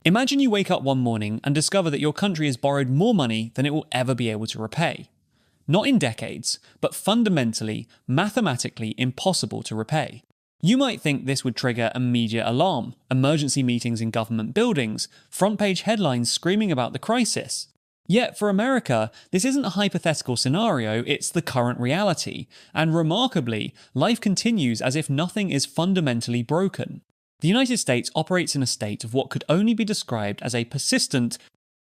Imagine you wake up one morning and discover that your country has borrowed more money than it will ever be able to repay. Not in decades, but fundamentally, mathematically impossible to repay. You might think this would trigger immediate alarm, emergency meetings in government buildings, front-page headlines screaming about the crisis. Yet for America, this isn't a hypothetical scenario, it's the current reality, and remarkably, life continues as if nothing is fundamentally broken. The United States operates in a state of what could only be described as a persistent,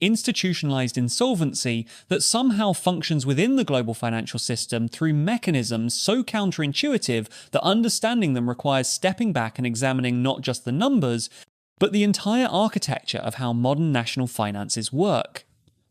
institutionalized insolvency that somehow functions within the global financial system through mechanisms so counterintuitive that understanding them requires stepping back and examining not just the numbers, but the entire architecture of how modern national finances work.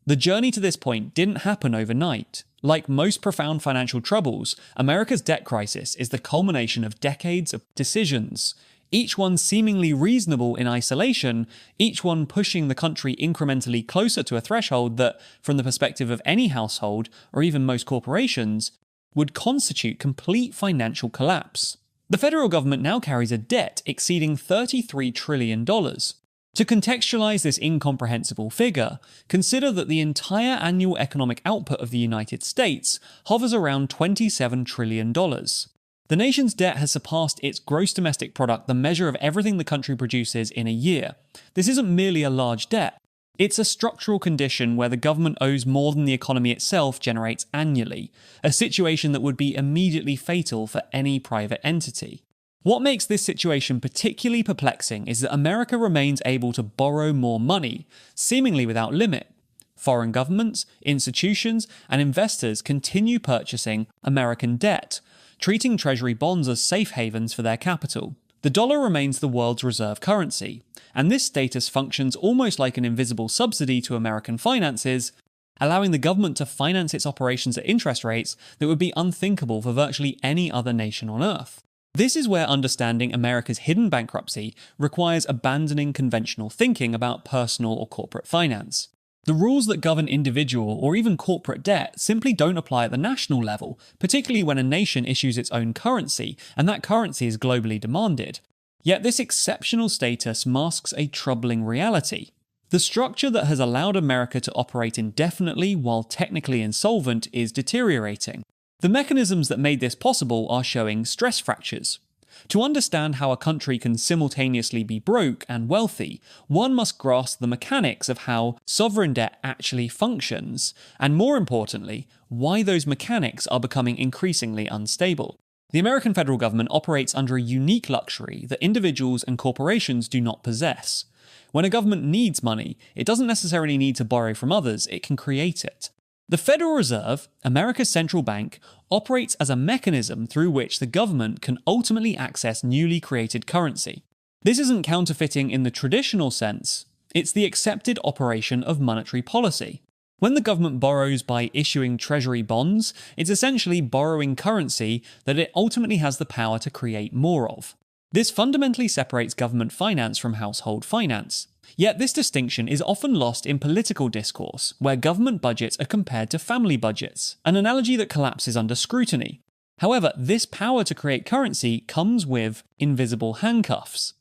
The journey to this point didn't happen overnight. Like most profound financial troubles, America's debt crisis is the culmination of decades of decisions, each one seemingly reasonable in isolation, each one pushing the country incrementally closer to a threshold that, from the perspective of any household, or even most corporations, would constitute complete financial collapse. The federal government now carries a debt exceeding $33 trillion. To contextualize this incomprehensible figure, consider that the entire annual economic output of the United States hovers around $27 trillion. The nation's debt has surpassed its gross domestic product, the measure of everything the country produces in a year. This isn't merely a large debt. It's a structural condition where the government owes more than the economy itself generates annually, a situation that would be immediately fatal for any private entity. What makes this situation particularly perplexing is that America remains able to borrow more money, seemingly without limit. Foreign governments, institutions, and investors continue purchasing American debt, treating treasury bonds as safe havens for their capital. The dollar remains the world's reserve currency, and this status functions almost like an invisible subsidy to American finances, allowing the government to finance its operations at interest rates that would be unthinkable for virtually any other nation on Earth. This is where understanding America's hidden bankruptcy requires abandoning conventional thinking about personal or corporate finance. The rules that govern individual or even corporate debt simply don't apply at the national level, particularly when a nation issues its own currency, and that currency is globally demanded. Yet this exceptional status masks a troubling reality. The structure that has allowed America to operate indefinitely while technically insolvent is deteriorating. The mechanisms that made this possible are showing stress fractures. To understand how a country can simultaneously be broke and wealthy, one must grasp the mechanics of how sovereign debt actually functions, and more importantly, why those mechanics are becoming increasingly unstable. The American federal government operates under a unique luxury that individuals and corporations do not possess. When a government needs money, it doesn't necessarily need to borrow from others, it can create it. The Federal Reserve, America's central bank, operates as a mechanism through which the government can ultimately access newly created currency. This isn't counterfeiting in the traditional sense, it's the accepted operation of monetary policy. When the government borrows by issuing treasury bonds, it's essentially borrowing currency that it ultimately has the power to create more of. This fundamentally separates government finance from household finance. Yet this distinction is often lost in political discourse, where government budgets are compared to family budgets, an analogy that collapses under scrutiny. However, this power to create currency comes with invisible handcuffs.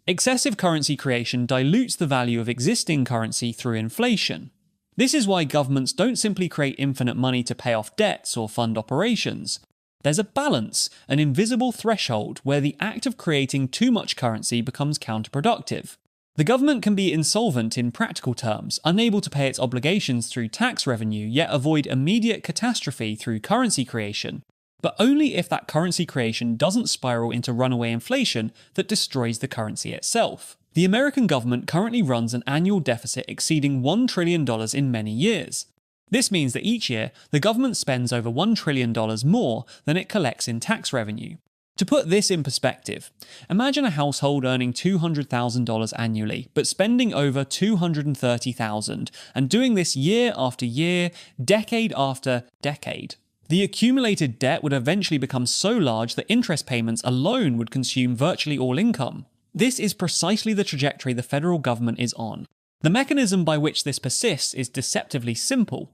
Excessive currency creation dilutes the value of existing currency through inflation. This is why governments don't simply create infinite money to pay off debts or fund operations. There's a balance, an invisible threshold, where the act of creating too much currency becomes counterproductive. The government can be insolvent in practical terms, unable to pay its obligations through tax revenue, yet avoid immediate catastrophe through currency creation, but only if that currency creation doesn't spiral into runaway inflation that destroys the currency itself. The American government currently runs an annual deficit exceeding $1 trillion in many years. This means that each year, the government spends over $1 trillion more than it collects in tax revenue. To put this in perspective, imagine a household earning $200,000 annually, but spending over $230,000, and doing this year after year, decade after decade. The accumulated debt would eventually become so large that interest payments alone would consume virtually all income. This is precisely the trajectory the federal government is on. The mechanism by which this persists is deceptively simple.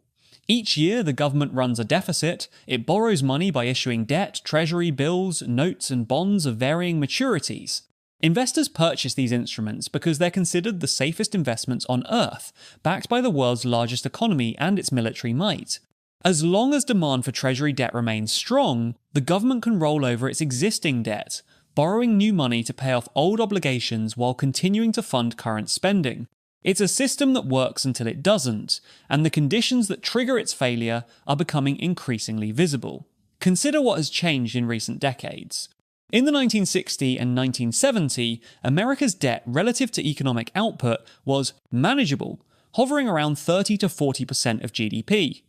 Each year, the government runs a deficit. It borrows money by issuing debt, treasury bills, notes, and bonds of varying maturities. Investors purchase these instruments because they're considered the safest investments on Earth, backed by the world's largest economy and its military might. As long as demand for Treasury debt remains strong, the government can roll over its existing debt, borrowing new money to pay off old obligations while continuing to fund current spending. It's a system that works until it doesn't, and the conditions that trigger its failure are becoming increasingly visible. Consider what has changed in recent decades. In the 1960 and 1970, America's debt relative to economic output was manageable, hovering around 30 to 40% of GDP.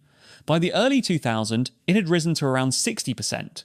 By the early 2000s, it had risen to around 60%.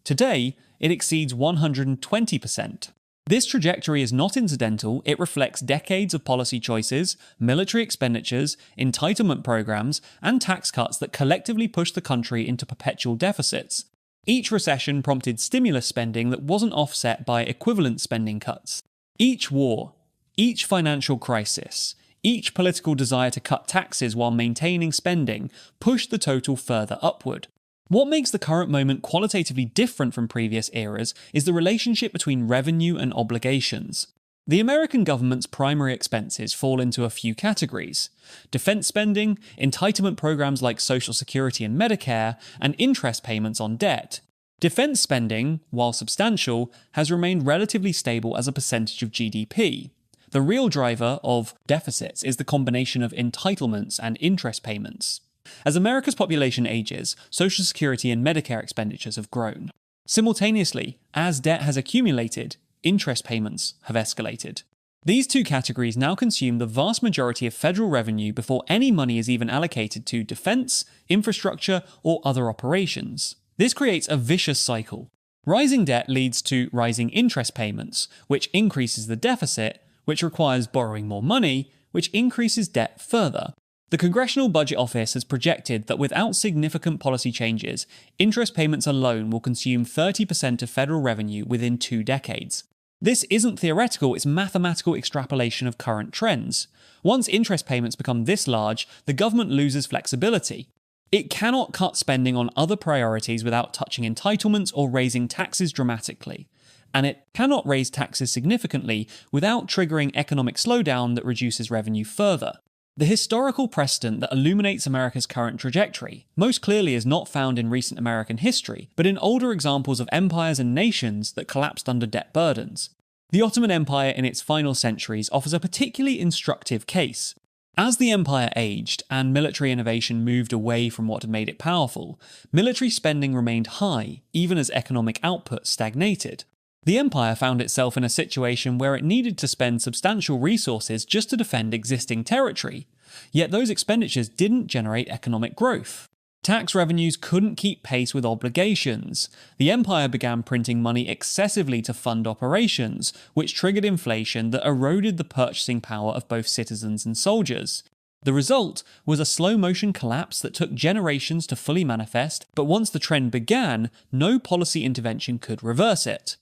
Today, it exceeds 120%. This trajectory is not incidental, it reflects decades of policy choices, military expenditures, entitlement programs, and tax cuts that collectively pushed the country into perpetual deficits. Each recession prompted stimulus spending that wasn't offset by equivalent spending cuts. Each war, each financial crisis, each political desire to cut taxes while maintaining spending pushed the total further upward. What makes the current moment qualitatively different from previous eras is the relationship between revenue and obligations. The American government's primary expenses fall into a few categories: defense spending, entitlement programs like Social Security and Medicare, and interest payments on debt. Defense spending, while substantial, has remained relatively stable as a percentage of GDP. The real driver of deficits is the combination of entitlements and interest payments. As America's population ages, Social Security and Medicare expenditures have grown. Simultaneously, as debt has accumulated, interest payments have escalated. These two categories now consume the vast majority of federal revenue before any money is even allocated to defense, infrastructure, or other operations. This creates a vicious cycle. Rising debt leads to rising interest payments, which increases the deficit, which requires borrowing more money, which increases debt further. The Congressional Budget Office has projected that without significant policy changes, interest payments alone will consume 30% of federal revenue within 2 decades. This isn't theoretical, it's mathematical extrapolation of current trends. Once interest payments become this large, the government loses flexibility. It cannot cut spending on other priorities without touching entitlements or raising taxes dramatically. And it cannot raise taxes significantly without triggering economic slowdown that reduces revenue further. The historical precedent that illuminates America's current trajectory most clearly is not found in recent American history, but in older examples of empires and nations that collapsed under debt burdens. The Ottoman Empire in its final centuries offers a particularly instructive case. As the empire aged and military innovation moved away from what had made it powerful, military spending remained high even as economic output stagnated. The empire found itself in a situation where it needed to spend substantial resources just to defend existing territory, yet those expenditures didn't generate economic growth. Tax revenues couldn't keep pace with obligations. The empire began printing money excessively to fund operations, which triggered inflation that eroded the purchasing power of both citizens and soldiers. The result was a slow-motion collapse that took generations to fully manifest, but once the trend began, no policy intervention could reverse it.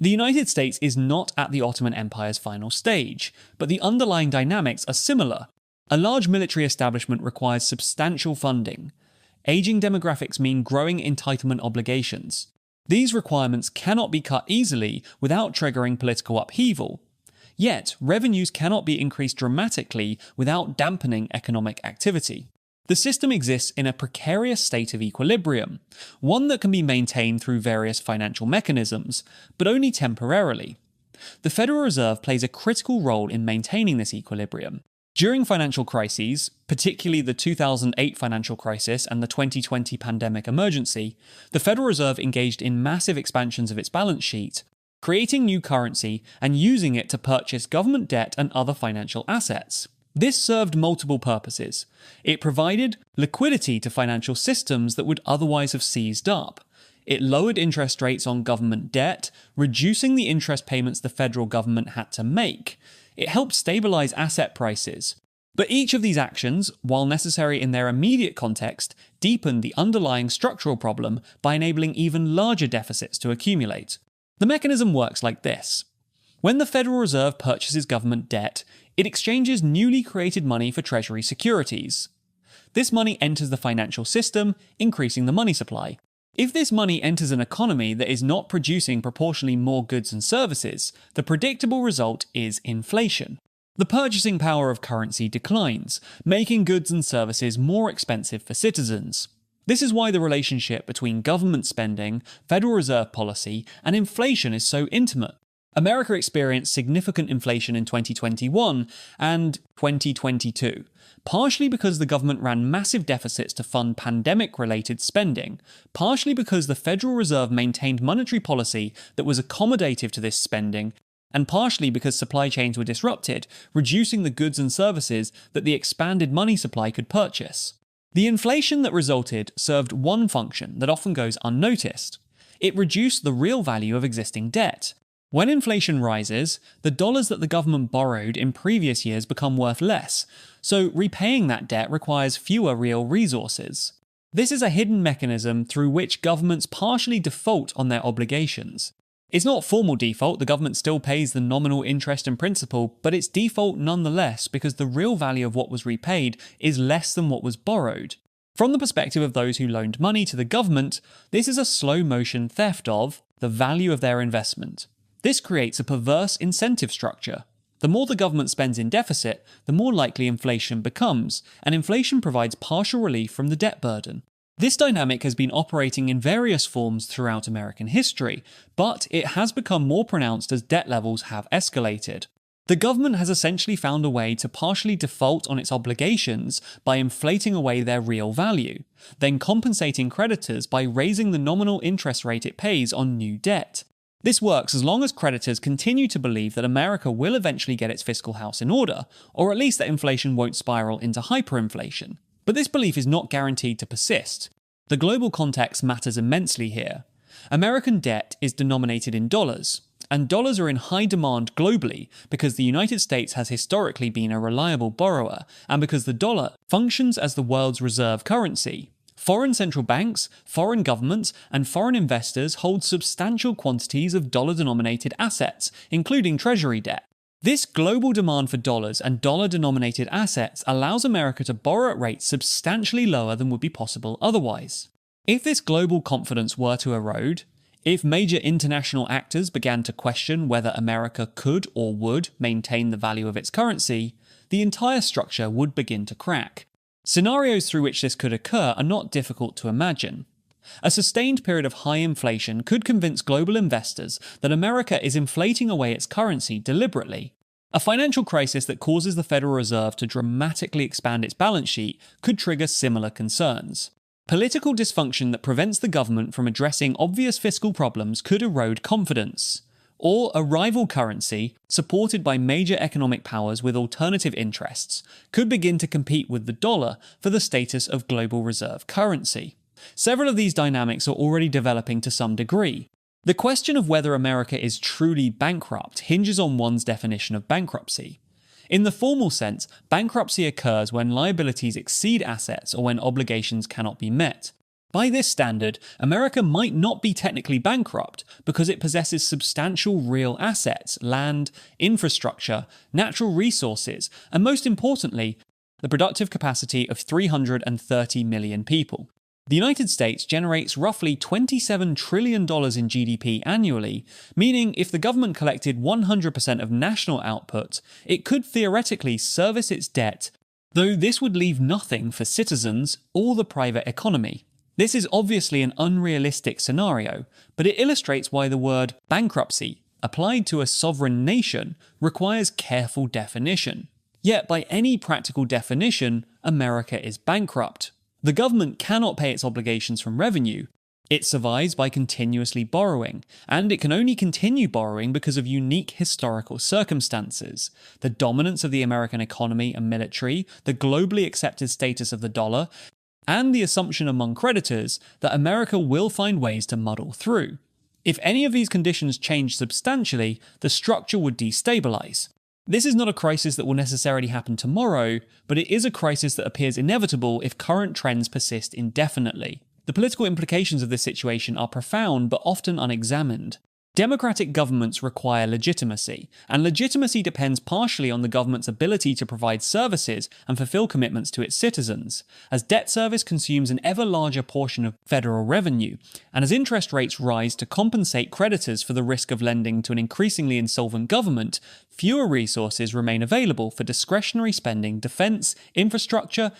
The United States is not at the Ottoman Empire's final stage, but the underlying dynamics are similar. A large military establishment requires substantial funding. Aging demographics mean growing entitlement obligations. These requirements cannot be cut easily without triggering political upheaval. Yet, revenues cannot be increased dramatically without dampening economic activity. The system exists in a precarious state of equilibrium, one that can be maintained through various financial mechanisms, but only temporarily. The Federal Reserve plays a critical role in maintaining this equilibrium. During financial crises, particularly the 2008 financial crisis and the 2020 pandemic emergency, the Federal Reserve engaged in massive expansions of its balance sheet, creating new currency and using it to purchase government debt and other financial assets. This served multiple purposes. It provided liquidity to financial systems that would otherwise have seized up. It lowered interest rates on government debt, reducing the interest payments the federal government had to make. It helped stabilize asset prices. But each of these actions, while necessary in their immediate context, deepened the underlying structural problem by enabling even larger deficits to accumulate. The mechanism works like this. When the Federal Reserve purchases government debt, it exchanges newly created money for Treasury securities. This money enters the financial system, increasing the money supply. If this money enters an economy that is not producing proportionally more goods and services, the predictable result is inflation. The purchasing power of currency declines, making goods and services more expensive for citizens. This is why the relationship between government spending, Federal Reserve policy, and inflation is so intimate. America experienced significant inflation in 2021 and 2022, partially because the government ran massive deficits to fund pandemic-related spending, partially because the Federal Reserve maintained monetary policy that was accommodative to this spending, and partially because supply chains were disrupted, reducing the goods and services that the expanded money supply could purchase. The inflation that resulted served one function that often goes unnoticed. It reduced the real value of existing debt. When inflation rises, the dollars that the government borrowed in previous years become worth less, so repaying that debt requires fewer real resources. This is a hidden mechanism through which governments partially default on their obligations. It's not formal default, the government still pays the nominal interest and principal, but it's default nonetheless because the real value of what was repaid is less than what was borrowed. From the perspective of those who loaned money to the government, this is a slow-motion theft of the value of their investment. This creates a perverse incentive structure. The more the government spends in deficit, the more likely inflation becomes, and inflation provides partial relief from the debt burden. This dynamic has been operating in various forms throughout American history, but it has become more pronounced as debt levels have escalated. The government has essentially found a way to partially default on its obligations by inflating away their real value, then compensating creditors by raising the nominal interest rate it pays on new debt. This works as long as creditors continue to believe that America will eventually get its fiscal house in order, or at least that inflation won't spiral into hyperinflation. But this belief is not guaranteed to persist. The global context matters immensely here. American debt is denominated in dollars, and dollars are in high demand globally because the United States has historically been a reliable borrower, and because the dollar functions as the world's reserve currency. Foreign central banks, foreign governments, and foreign investors hold substantial quantities of dollar-denominated assets, including treasury debt. This global demand for dollars and dollar-denominated assets allows America to borrow at rates substantially lower than would be possible otherwise. If this global confidence were to erode, if major international actors began to question whether America could or would maintain the value of its currency, the entire structure would begin to crack. Scenarios through which this could occur are not difficult to imagine. A sustained period of high inflation could convince global investors that America is inflating away its currency deliberately. A financial crisis that causes the Federal Reserve to dramatically expand its balance sheet could trigger similar concerns. Political dysfunction that prevents the government from addressing obvious fiscal problems could erode confidence. Or a rival currency, supported by major economic powers with alternative interests, could begin to compete with the dollar for the status of global reserve currency. Several of these dynamics are already developing to some degree. The question of whether America is truly bankrupt hinges on one's definition of bankruptcy. In the formal sense, bankruptcy occurs when liabilities exceed assets or when obligations cannot be met. By this standard, America might not be technically bankrupt because it possesses substantial real assets, land, infrastructure, natural resources, and most importantly, the productive capacity of 330 million people. The United States generates roughly $27 trillion in GDP annually, meaning if the government collected 100% of national output, it could theoretically service its debt, though this would leave nothing for citizens or the private economy. This is obviously an unrealistic scenario, but it illustrates why the word bankruptcy, applied to a sovereign nation, requires careful definition. Yet by any practical definition, America is bankrupt. The government cannot pay its obligations from revenue. It survives by continuously borrowing, and it can only continue borrowing because of unique historical circumstances. The dominance of the American economy and military, the globally accepted status of the dollar, and the assumption among creditors that America will find ways to muddle through. If any of these conditions change substantially, the structure would destabilize. This is not a crisis that will necessarily happen tomorrow, but it is a crisis that appears inevitable if current trends persist indefinitely. The political implications of this situation are profound but often unexamined. Democratic governments require legitimacy, and legitimacy depends partially on the government's ability to provide services and fulfill commitments to its citizens, as debt service consumes an ever larger portion of federal revenue, and as interest rates rise to compensate creditors for the risk of lending to an increasingly insolvent government, fewer resources remain available for discretionary spending, defense, infrastructure,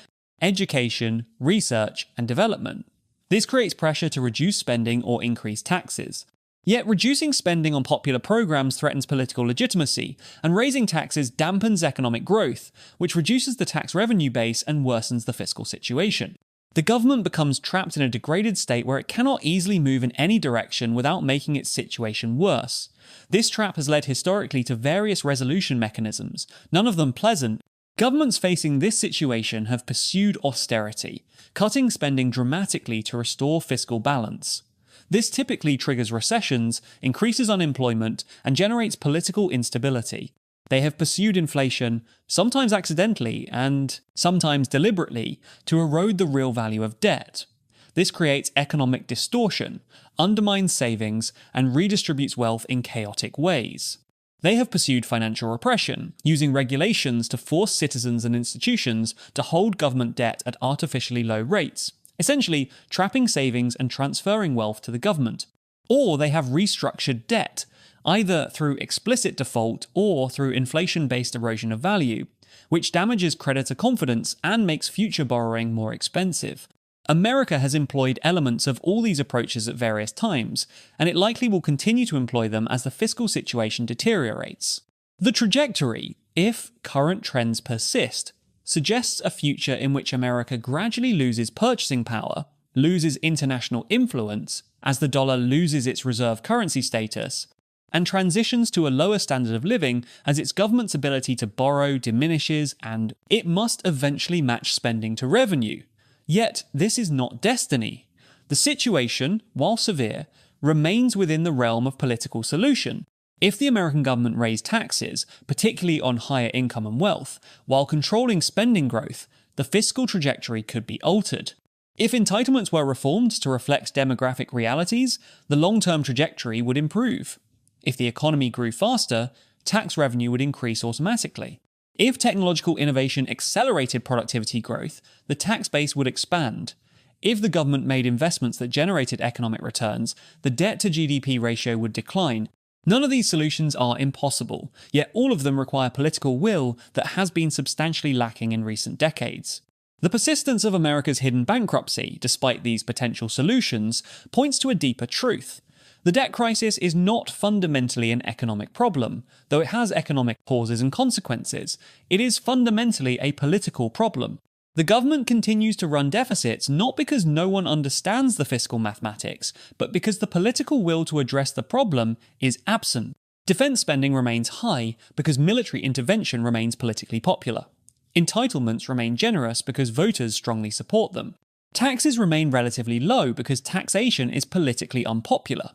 education, research, and development. This creates pressure to reduce spending or increase taxes. Yet reducing spending on popular programs threatens political legitimacy, and raising taxes dampens economic growth, which reduces the tax revenue base and worsens the fiscal situation. The government becomes trapped in a degraded state where it cannot easily move in any direction without making its situation worse. This trap has led historically to various resolution mechanisms, none of them pleasant. Governments facing this situation have pursued austerity, cutting spending dramatically to restore fiscal balance. This typically triggers recessions, increases unemployment, and generates political instability. They have pursued inflation, sometimes accidentally and sometimes deliberately, to erode the real value of debt. This creates economic distortion, undermines savings, and redistributes wealth in chaotic ways. They have pursued financial repression, using regulations to force citizens and institutions to hold government debt at artificially low rates, essentially trapping savings and transferring wealth to the government. Or they have restructured debt, either through explicit default or through inflation-based erosion of value, which damages creditor confidence and makes future borrowing more expensive. America has employed elements of all these approaches at various times, and it likely will continue to employ them as the fiscal situation deteriorates. The trajectory, if current trends persist, suggests a future in which America gradually loses purchasing power, loses international influence as the dollar loses its reserve currency status, and transitions to a lower standard of living as its government's ability to borrow diminishes and it must eventually match spending to revenue. Yet, this is not destiny. The situation, while severe, remains within the realm of political solution. If the American government raised taxes, particularly on higher income and wealth, while controlling spending growth, the fiscal trajectory could be altered. If entitlements were reformed to reflect demographic realities, the long-term trajectory would improve. If the economy grew faster, tax revenue would increase automatically. If technological innovation accelerated productivity growth, the tax base would expand. If the government made investments that generated economic returns, the debt-to-GDP ratio would decline. None of these solutions are impossible, yet all of them require political will that has been substantially lacking in recent decades. The persistence of America's hidden bankruptcy, despite these potential solutions, points to a deeper truth. The debt crisis is not fundamentally an economic problem, though it has economic causes and consequences. It is fundamentally a political problem. The government continues to run deficits not because no one understands the fiscal mathematics, but because the political will to address the problem is absent. Defense spending remains high because military intervention remains politically popular. Entitlements remain generous because voters strongly support them. Taxes remain relatively low because taxation is politically unpopular.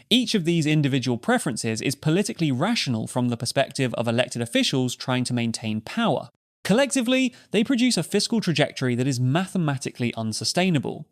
Each of these individual preferences is politically rational from the perspective of elected officials trying to maintain power. Collectively, they produce a fiscal trajectory that is mathematically unsustainable.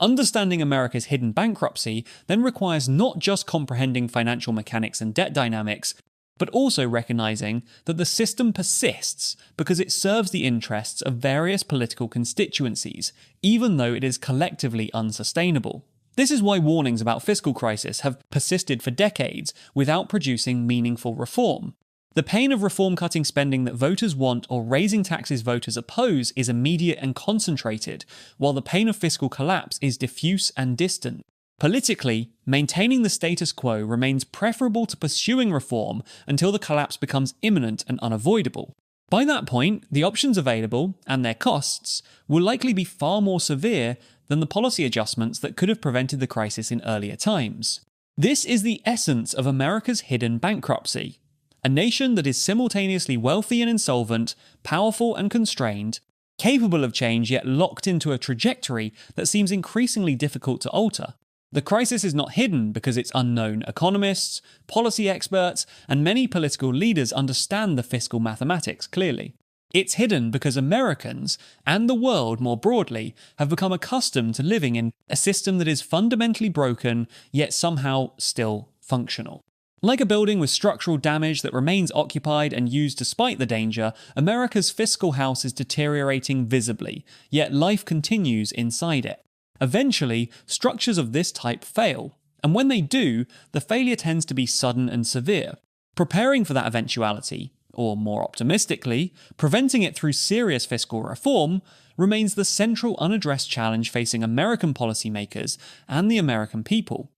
Understanding America's hidden bankruptcy then requires not just comprehending financial mechanics and debt dynamics, but also recognizing that the system persists because it serves the interests of various political constituencies, even though it is collectively unsustainable. This is why warnings about fiscal crisis have persisted for decades without producing meaningful reform. The pain of reform-cutting spending that voters want or raising taxes voters oppose is immediate and concentrated, while the pain of fiscal collapse is diffuse and distant. Politically, maintaining the status quo remains preferable to pursuing reform until the collapse becomes imminent and unavoidable. By that point, the options available, and their costs, will likely be far more severe than the policy adjustments that could have prevented the crisis in earlier times. This is the essence of America's hidden bankruptcy. A nation that is simultaneously wealthy and insolvent, powerful and constrained, capable of change yet locked into a trajectory that seems increasingly difficult to alter. The crisis is not hidden because its unknown economists, policy experts, and many political leaders understand the fiscal mathematics clearly. It's hidden because Americans, and the world more broadly, have become accustomed to living in a system that is fundamentally broken, yet somehow still functional. Like a building with structural damage that remains occupied and used despite the danger, America's fiscal house is deteriorating visibly, yet life continues inside it. Eventually, structures of this type fail, and when they do, the failure tends to be sudden and severe. Preparing for that eventuality, or more optimistically, preventing it through serious fiscal reform, remains the central unaddressed challenge facing American policymakers and the American people.